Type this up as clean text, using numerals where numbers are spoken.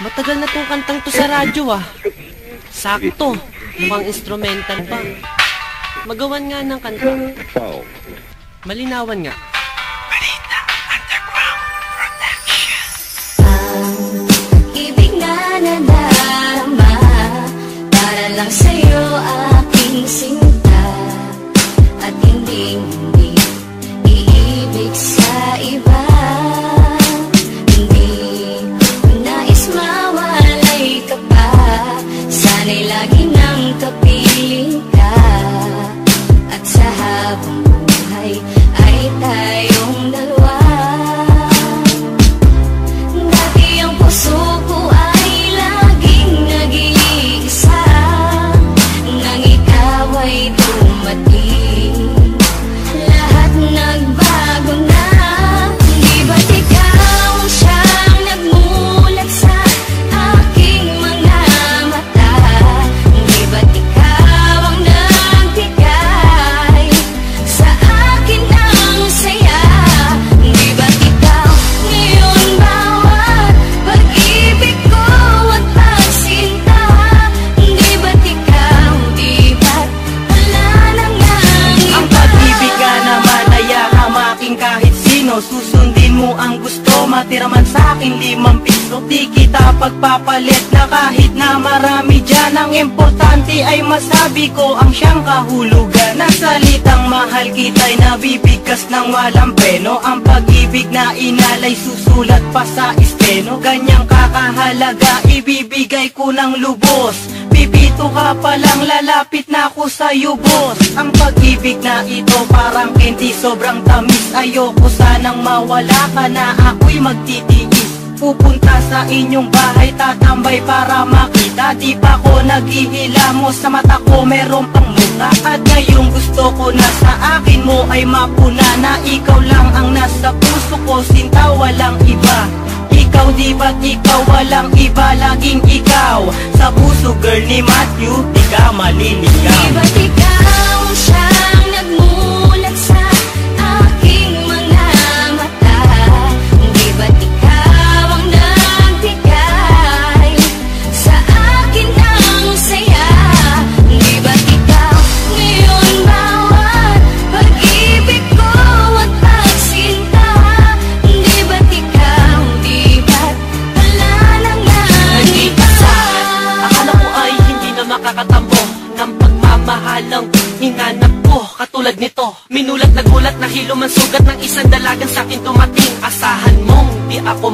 Matagal na tong kantang to sa radyo ah. Sakto, mukhang instrumental pa. Magawan nga ng kanta. Malinawan nga. Marita Underground Production. Ang ibig na nadarama para lang sa'yo aking sinta, at hindi iibig sa iba. Hindi ko nais mawalay ka pa, sana'y lagi nang kapiling ka, at sa habang buhay ay tayong dalawa. Dati ang puso ko ay laging nag-iisa, nang ikaw ay dumating, lahat nagbago na. Di ba't ikaw ang siyang nagmulat sa aking mga mata? Di ba't ikaw ang nagbigay sa akin ng saya? Di ba't ikaw ngayon bawat pag-ibig ko at pagsinta? Di ba't ikaw, di ba't wala na ngang iba? Ang pag-ibig ka naman ay hamaking kahit sino. Susundin mo ang gusto, matira man sa'kin 5 piso. Di kita pagpapalit na kahit na marami dyan. Ang importante ay masabi ko ang siyang kahulugan. Na salitang mahal kita'y nabibigkas ng walang preno. Ang pag-ibig na inalay susulat pa sa esteno. Ganyang kakahalaga ibibigay ko ng lubos. Pipito ka palang lalapit na ako sa'yo, boss. Ang pag-ibig na ito parang candy, sobrang tamis. Ayoko sanang mawala ka na ako'y magtitiis. Pupunta sa inyong bahay, tatambay para makita. Di pa ko naghihilamos, sa mata ko meron pang muka. At ngayong gusto ko na sa akin mo ay mapuna, na ikaw lang ang nasa puso ko, sinta walang iba. Ikaw di ba't ikaw walang iba, laging ikaw sa puso, girl ni Matthew, di ka maliligaw. Di ba't ikaw ang siyang nagmulat sa aking mga mata? Di ba't ikaw ang nagbigay sa akin ng saya? Di ba't ikaw ngayon bawat pag-ibig ko at pagsinta? Di ba't ikaw, di ba't wala na ngang iba? Akala ko ay hindi na makakatampo ng pagmamahalang hinanap ko. Katulad nito, minulat na gulat na hilo man sugat ng isang dalagang sa'kin dumating. Asahan mong di ako